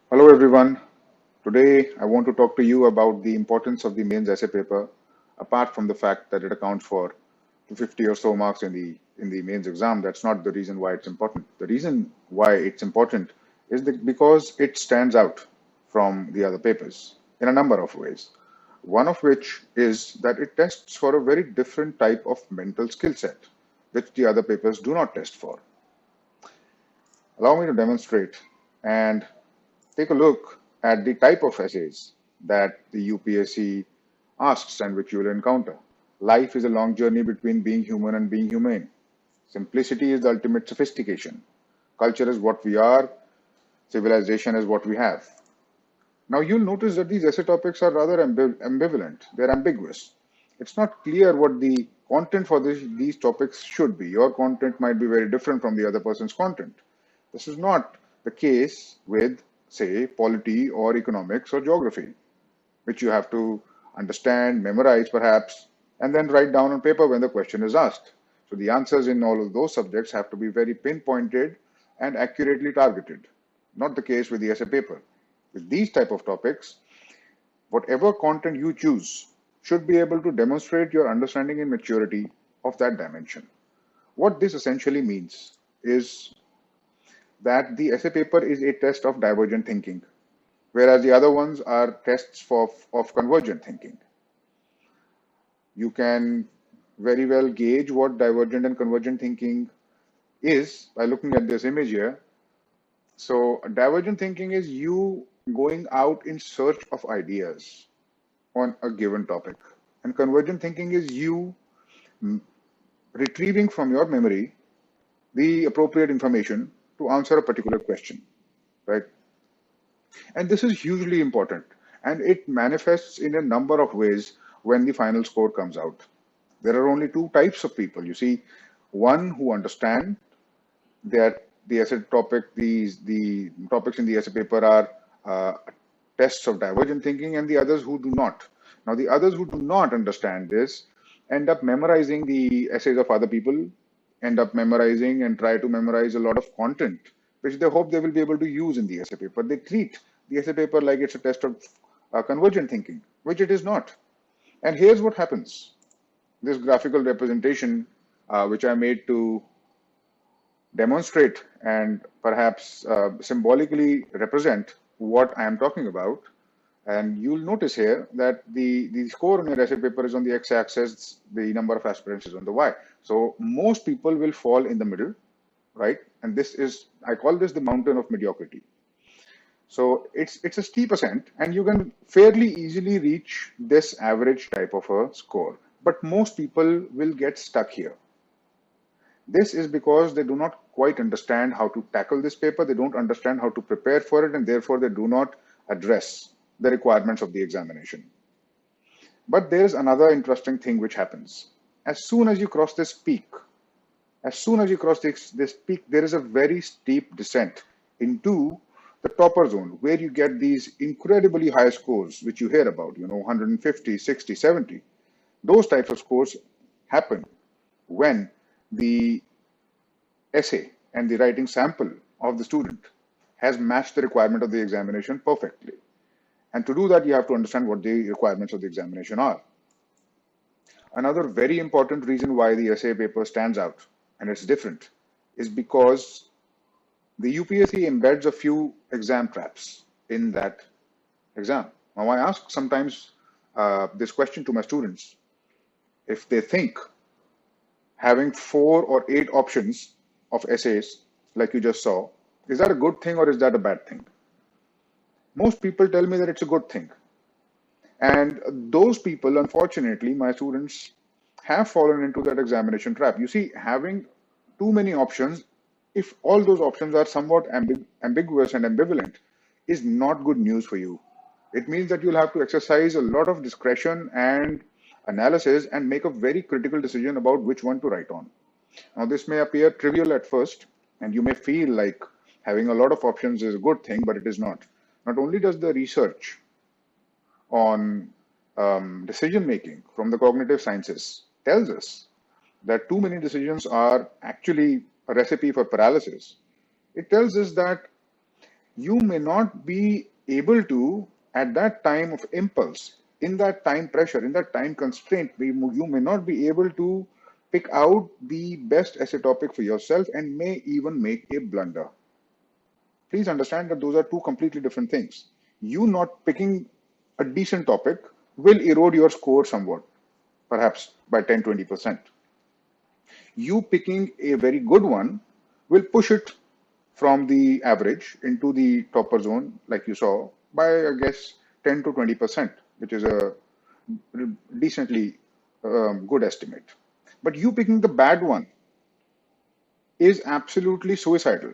Hello everyone. Today I want to talk to you about the importance of the mains essay paper, apart from the fact that it accounts for 250 or so marks in the mains exam. That's not the reason why it's important. The reason why it's important is that because it stands out from the other papers in a number of ways. One of which is that it tests for a very different type of mental skill set, which the other papers do not test for. Allow me to demonstrate and take a look at the type of essays that the UPSC asks and which you will encounter. Life is a long journey between being human and being humane. Simplicity is the ultimate sophistication. Culture is what we are, civilization is what we have. Now you'll notice that these essay topics are rather ambivalent, they're ambiguous. It's not clear what the content for these topics should be. Your content might be very different from the other person's content. This is not the case with, say, polity or economics or geography, which you have to understand, memorize perhaps, and then write down on paper when the question is asked. So the answers in all of those subjects have to be very pinpointed and accurately targeted. Not the case with the essay paper. With these type of topics, whatever content you choose should be able to demonstrate your understanding and maturity of that dimension. What this essentially means is that the essay paper is a test of divergent thinking, whereas the other ones are tests of convergent thinking. You can very well gauge what divergent and convergent thinking is by looking at this image here. So divergent thinking is you going out in search of ideas on a given topic. And convergent thinking is you retrieving from your memory the appropriate information to answer a particular question, right? And this is hugely important, and it manifests in a number of ways when the final score comes out. There are only two types of people. You see, one who understand that the essay topic, the topics in the essay paper are tests of divergent thinking, and the others who do not. Now, the others who do not understand this end up memorizing the essays of other people, end up memorizing and try to memorize a lot of content, which they hope they will be able to use in the essay paper. They treat the essay paper like it's a test of convergent thinking, which it is not. And here's what happens. This graphical representation, which I made to demonstrate and perhaps symbolically represent what I am talking about. And you'll notice here that the score on your essay paper is on the x-axis, the number of aspirants is on the y. So most people will fall in the middle, right? And this is, I call this the mountain of mediocrity. So it's a steep ascent, and you can fairly easily reach this average type of a score. But most people will get stuck here. This is because they do not quite understand how to tackle this paper. They don't understand how to prepare for it, and therefore they do not address the requirements of the examination. But there is another interesting thing which happens. As soon as you cross this peak, this peak, there is a very steep descent into the topper zone where you get these incredibly high scores, which you hear about, 150, 60, 70. Those types of scores happen when the essay and the writing sample of the student has matched the requirement of the examination perfectly. And to do that, you have to understand what the requirements of the examination are. Another very important reason why the essay paper stands out and it's different is because the UPSC embeds a few exam traps in that exam. Now, I ask sometimes this question to my students. If they think having 4 or 8 options of essays, like you just saw, is that a good thing or is that a bad thing? Most people tell me that it's a good thing. And those people, unfortunately, my students, have fallen into that examination trap. You see, having too many options, if all those options are somewhat ambiguous and ambivalent, is not good news for you. It means that you'll have to exercise a lot of discretion and analysis and make a very critical decision about which one to write on. Now, this may appear trivial at first, and you may feel like having a lot of options is a good thing, but it is not. Not only does the research on decision making from the cognitive sciences tells us that too many decisions are actually a recipe for paralysis. It tells us that you may not be able to, at that time of impulse, in that time pressure, in that time constraint, you may not be able to pick out the best essay topic for yourself and may even make a blunder. Please understand that those are two completely different things. You not picking a decent topic will erode your score somewhat, perhaps by 10-20%. You picking a very good one will push it from the average into the topper zone, like you saw, by, I guess, 10 to 20%, which is a decently good estimate. But you picking the bad one is absolutely suicidal,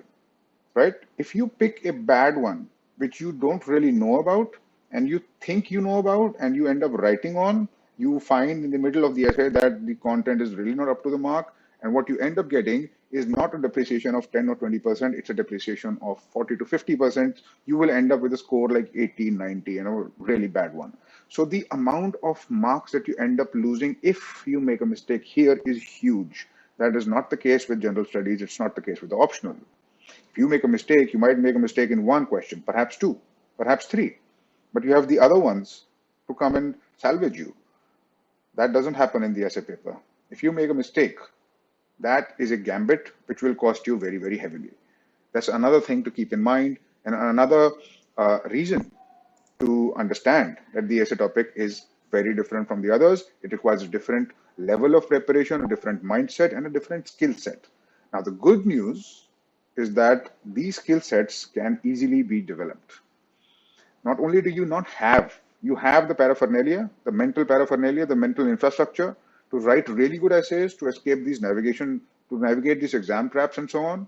right? If you pick a bad one, which you don't really know about, and you think you know about, and you end up writing on, you find in the middle of the essay that the content is really not up to the mark. And what you end up getting is not a depreciation of 10 or 20%, it's a depreciation of 40 to 50%. You will end up with a score like 80, 90, really bad one. So the amount of marks that you end up losing if you make a mistake here is huge. That is not the case with general studies. It's not the case with the optional. If you make a mistake, you might make a mistake in one question, perhaps two, perhaps three, but you have the other ones to come and salvage you. That doesn't happen in the essay paper. If you make a mistake, that is a gambit which will cost you very, very heavily. That's another thing to keep in mind, and another reason to understand that the essay topic is very different from the others. It requires a different level of preparation, a different mindset, and a different skill set. Now, the good news is that these skill sets can easily be developed. Not only do you not have, you have the paraphernalia, the mental infrastructure to write really good essays, to escape these navigation, to navigate these exam traps and so on.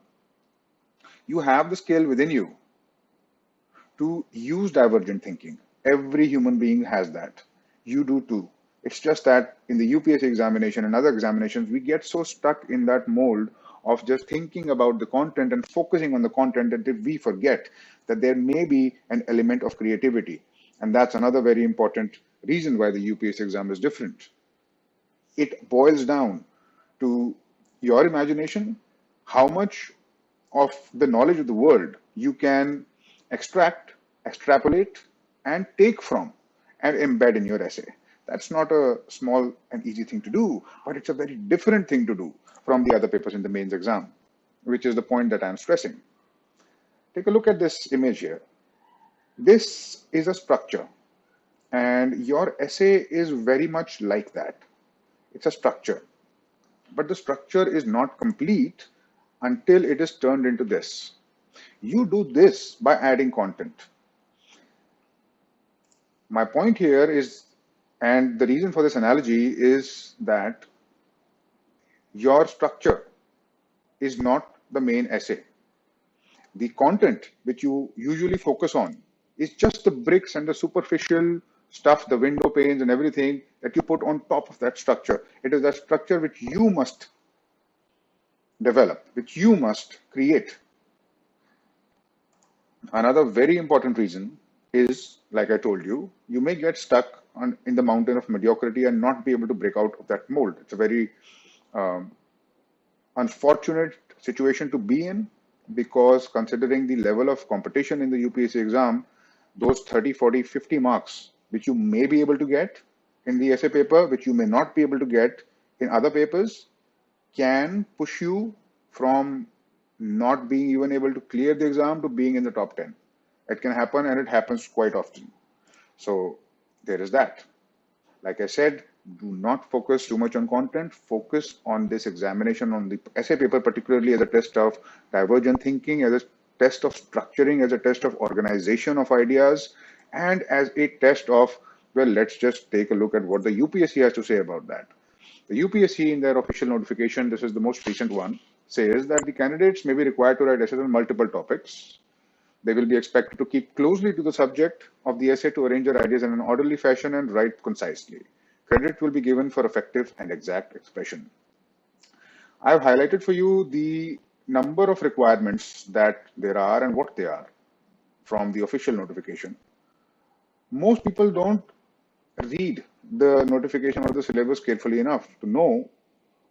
You have the skill within you to use divergent thinking. Every human being has that. You do too. It's just that in the UPSC examination and other examinations, we get so stuck in that mold of just thinking about the content and focusing on the content that we forget that there may be an element of creativity. And that's another very important reason why the UPSC exam is different. It boils down to your imagination, how much of the knowledge of the world you can extract, extrapolate, and take from and embed in your essay. That's not a small and easy thing to do, but it's a very different thing to do from the other papers in the mains exam, which is the point that I'm stressing. Take a look at this image here. This is a structure, and your essay is very much like that. It's a structure, but the structure is not complete until it is turned into this. You do this by adding content. My point here is, and the reason for this analogy is that your structure is not the main essay. The content which you usually focus on is just the bricks and the superficial stuff, the window panes and everything that you put on top of that structure. It is that structure which you must develop, which you must create. Another very important reason is, like I told you, you may get stuck in the mountain of mediocrity and not be able to break out of that mold. It's a very unfortunate situation to be in, because considering the level of competition in the UPSC exam, those 30, 40, 50 marks which you may be able to get in the essay paper, which you may not be able to get in other papers, can push you from not being even able to clear the exam to being in the top 10. It can happen, and it happens quite often. So there is that. Like I said, do not focus too much on content. Focus on this examination, on the essay paper, particularly as a test of divergent thinking, as a test of structuring, as a test of organization of ideas, and as a test of, well, let's just take a look at what the UPSC has to say about that. The UPSC, in their official notification, this is the most recent one, says that the candidates may be required to write essays on multiple topics. They will be expected to keep closely to the subject of the essay to arrange their ideas in an orderly fashion and write concisely. Credit will be given for effective and exact expression. I have highlighted for you the number of requirements that there are and what they are from the official notification. Most people don't read the notification or the syllabus carefully enough to know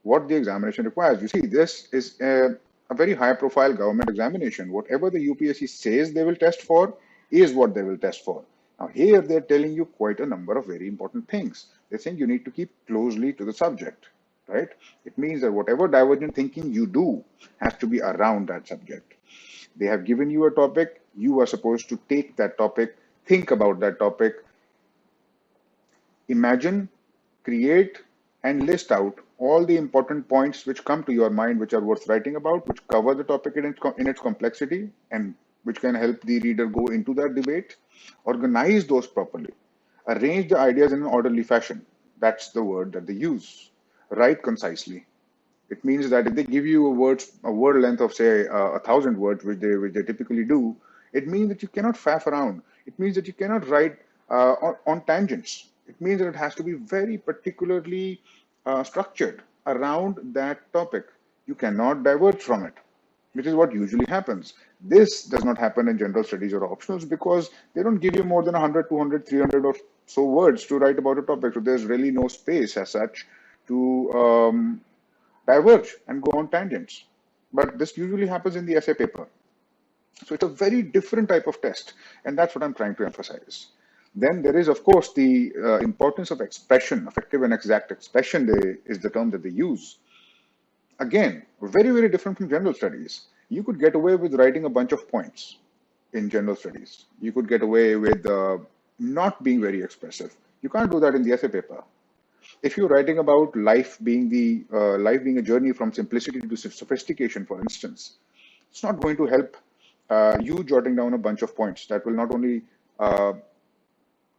what the examination requires. You see, this is a a very high profile government examination. Whatever the UPSC says they will test for is what they will test for. Now, here they're telling you quite a number of very important things. They're saying you need to keep closely to the subject, right? It means that whatever divergent thinking you do has to be around that subject. They have given you a topic, you are supposed to take that topic, think about that topic, imagine, create, and list out all the important points which come to your mind, which are worth writing about, which cover the topic in its complexity, and which can help the reader go into that debate. Organize those properly. Arrange the ideas in an orderly fashion. That's the word that they use. Write concisely. It means that if they give you a word length of say 1,000 words, which they typically do, it means that you cannot faff around. It means that you cannot write on tangents. It means that it has to be very particularly structured around that topic. You cannot diverge from it, which is what usually happens. This does not happen in general studies or optionals because they don't give you more than 100, 200, 300 or so words to write about a topic. So there's really no space as such to diverge and go on tangents. But this usually happens in the essay paper. So it's a very different type of test, and that's what I'm trying to emphasize. Then there is, of course, the importance of expression. Effective and exact expression is the term that they use. Again, very, very different from general studies. You could get away with writing a bunch of points in general studies. You could get away with not being very expressive. You can't do that in the essay paper. If you're writing about life being a journey from simplicity to sophistication, for instance, it's not going to help you jotting down a bunch of points. That will not only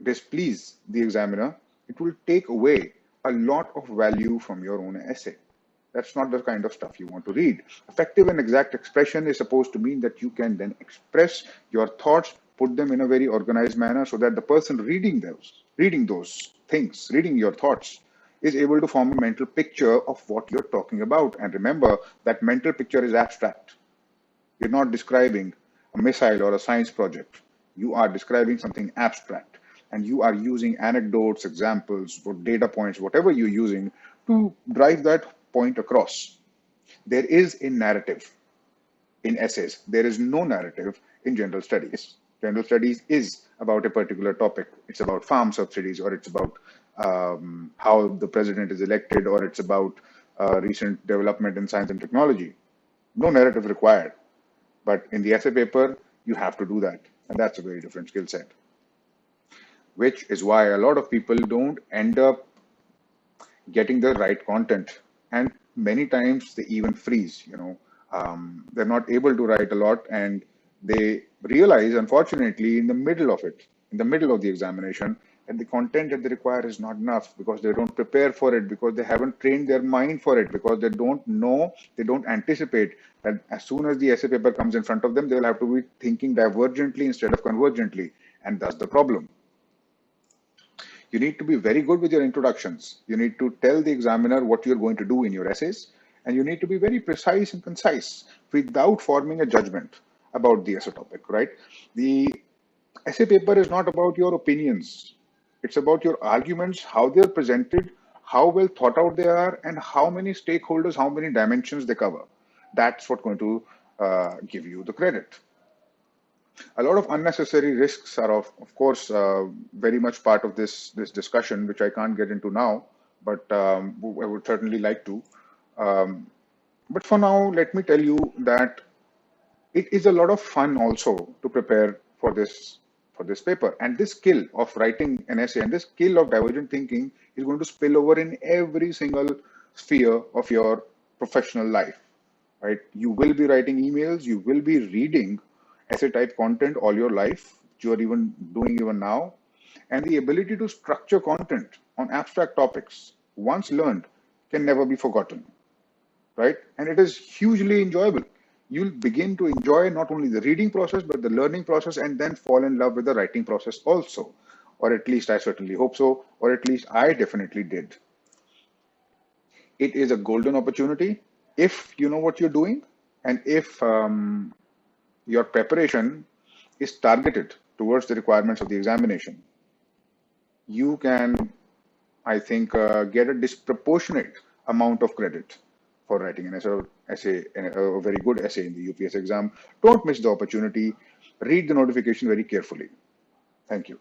displease the examiner, it will take away a lot of value from your own essay. That's not the kind of stuff you want to read. Effective and exact expression is supposed to mean that you can then express your thoughts, put them in a very organized manner so that the person reading those things, reading your thoughts, is able to form a mental picture of what you're talking about. And remember, that mental picture is abstract. You're not describing a missile or a science project. You are describing something abstract. And you are using anecdotes, examples, or data points, whatever you're using, to drive that point across. There is a narrative in essays. There is no narrative in general studies. General studies is about a particular topic. It's about farm subsidies, or it's about how the president is elected, or it's about recent development in science and technology. No narrative required. But in the essay paper, you have to do that. And that's a very different skill set. Which is why a lot of people don't end up getting the right content. And many times they even freeze, they're not able to write a lot, and they realize, unfortunately, in the middle of the examination, that the content that they require is not enough because they don't prepare for it, because they haven't trained their mind for it, because they don't anticipate that as soon as the essay paper comes in front of them, they'll have to be thinking divergently instead of convergently. And that's the problem. You need to be very good with your introductions. You need to tell the examiner what you're going to do in your essays, and you need to be very precise and concise without forming a judgment about the essay topic, right? The essay paper is not about your opinions. It's about your arguments, how they're presented, how well thought out they are, and how many stakeholders, how many dimensions they cover. That's what's going to give you the credit. A lot of unnecessary risks are, of course, very much part of this discussion, which I can't get into now, but I would certainly like to. But for now, let me tell you that it is a lot of fun also to prepare for this paper. And this skill of writing an essay and this skill of divergent thinking is going to spill over in every single sphere of your professional life, right? You will be writing emails, you will be reading essay type content all your life, which you are even doing even now. And the ability to structure content on abstract topics, once learned, can never be forgotten, right? And it is hugely enjoyable. You'll begin to enjoy not only the reading process, but the learning process, and then fall in love with the writing process also. Or at least I certainly hope so, or at least I definitely did. It is a golden opportunity if you know what you're doing, and if your preparation is targeted towards the requirements of the examination. You can, I think, get a disproportionate amount of credit for writing an a very good essay in the UPS exam. Don't miss the opportunity. Read the notification very carefully. Thank you.